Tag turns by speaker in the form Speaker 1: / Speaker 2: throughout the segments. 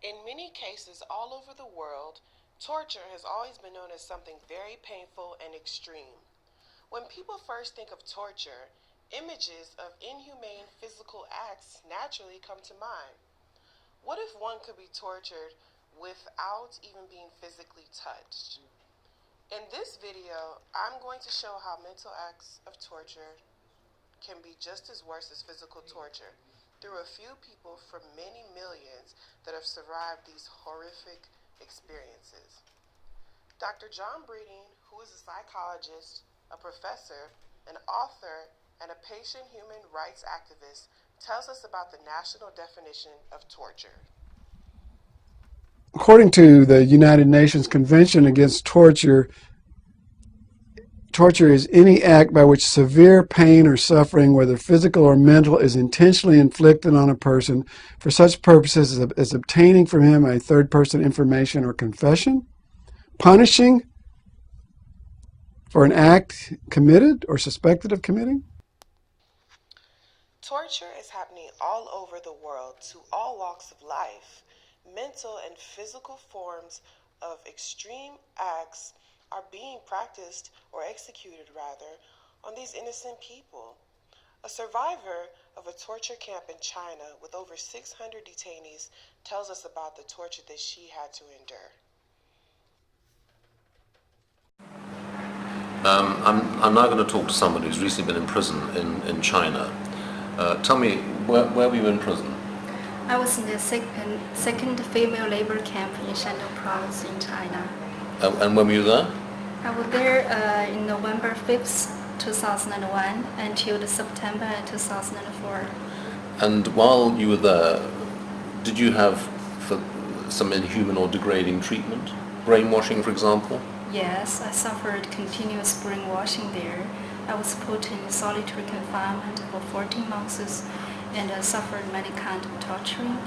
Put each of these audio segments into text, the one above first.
Speaker 1: In many cases all over the world, torture has always been known as something very painful and extreme. When people first think of torture, images of inhumane physical acts naturally come to mind. What if one could be tortured without even being physically touched? In this video, I'm going to show how mental acts of torture can be just as worse as physical torture through a few people from many millions that have survived these horrific experiences. Dr. John Breeding, who is a psychologist, a professor, an author, and a patient human rights activist, tells us about the national definition of torture.
Speaker 2: According to the United Nations Convention Against Torture, torture is any act by which severe pain or suffering, whether physical or mental, is intentionally inflicted on a person for such purposes as obtaining from him a third-person information or confession, punishing for an act committed or suspected of committing.
Speaker 1: Torture is happening all over the world to all walks of life. Mental and physical forms of extreme acts are being practiced, or executed rather, on these innocent people. A survivor of a torture camp in China with over 600 detainees tells us about the torture that she had to endure.
Speaker 3: I'm now going to talk to someone who's recently been in prison in China. Tell me, where were you in prison?
Speaker 4: I was in the second female labor camp in Shandong province in China.
Speaker 3: And when were you there?
Speaker 4: I was there in November 5th, 2001 until September 2004.
Speaker 3: And while you were there, did you have some inhuman or degrading treatment? Brainwashing, for example?
Speaker 4: Yes, I suffered continuous brainwashing there. I was put in solitary confinement for 14 months and suffered many kinds of torturing,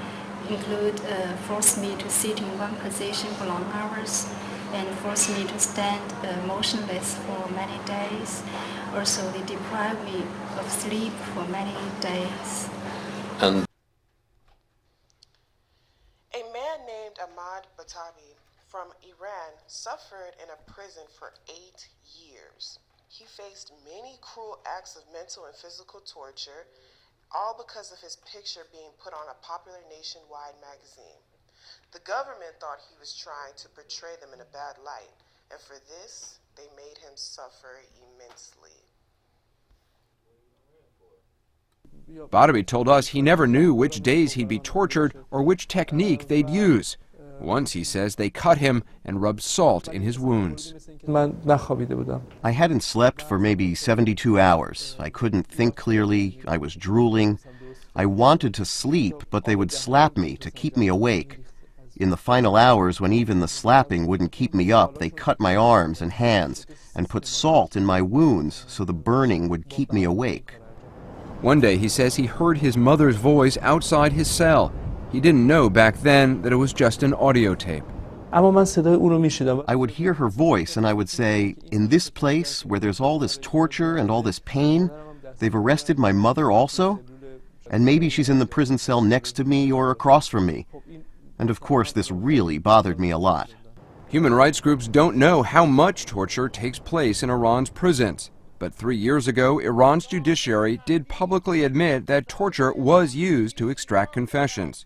Speaker 4: forced me to sit in one position for long hours and forced me to stand motionless for many days. Also, they deprived me of sleep for many days.
Speaker 3: And
Speaker 1: a man named Ahmad Batabi from Iran suffered in a prison for 8 years. He faced many cruel acts of mental and physical torture, all because of his picture being put on a popular nationwide magazine. The government thought he was trying to portray them in a bad light, and for this, they made him suffer immensely.
Speaker 5: Badawi told us he never knew which days he'd be tortured or which technique they'd use. Once, he says, they cut him and rubbed salt in his wounds.
Speaker 6: I hadn't slept for maybe 72 hours. I couldn't think clearly. I was drooling. I wanted to sleep, but they would slap me to keep me awake. In the final hours, when even the slapping wouldn't keep me up, they cut my arms and hands and put salt in my wounds so the burning would keep me awake.
Speaker 5: One day, he says, he heard his mother's voice outside his cell. He didn't know back then that it was just an audio tape.
Speaker 6: I would hear her voice and I would say, in this place where there's all this torture and all this pain, they've arrested my mother also? And maybe she's in the prison cell next to me or across from me. And of course, this really bothered me a lot.
Speaker 5: Human rights groups don't know how much torture takes place in Iran's prisons. But 3 years ago, Iran's judiciary did publicly admit that torture was used to extract confessions.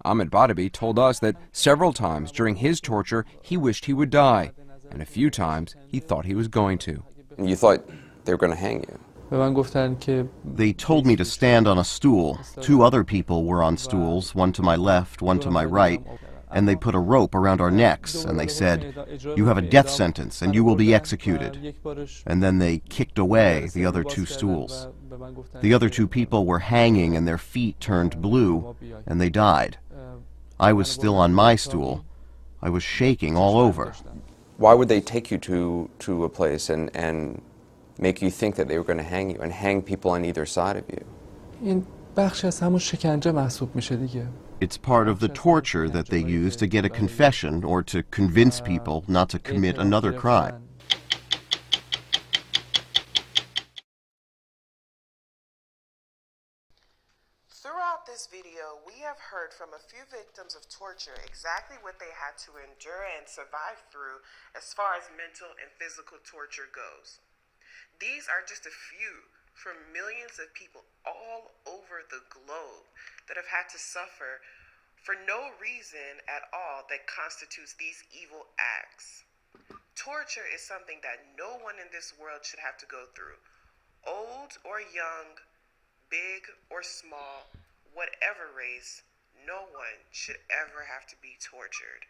Speaker 5: Ahmed Badawi told us that several times during his torture, he wished he would die, and a few times he thought he was going to.
Speaker 7: You thought they were going to hang you?
Speaker 6: They told me to stand on a stool. 2 other people were on stools, one to my left, one to my right, and they put a rope around our necks, and they said, "You have a death sentence, and you will be executed." And then they kicked away the other 2 stools. The other 2 people were hanging, and their feet turned blue, and they died. I was still on my stool. I was shaking all over.
Speaker 7: Why would they take you to a place and make you think that they were going to hang you and hang people on either side of you?
Speaker 6: It's part of the torture that they use to get a confession or to convince people not to commit another crime.
Speaker 1: Throughout this video, we have heard from a few victims of torture exactly what they had to endure and survive through as far as mental and physical torture goes. These are just a few from millions of people all over the globe that have had to suffer for no reason at all that constitutes these evil acts. Torture is something that no one in this world should have to go through. Old or young, big or small, whatever race, no one should ever have to be tortured.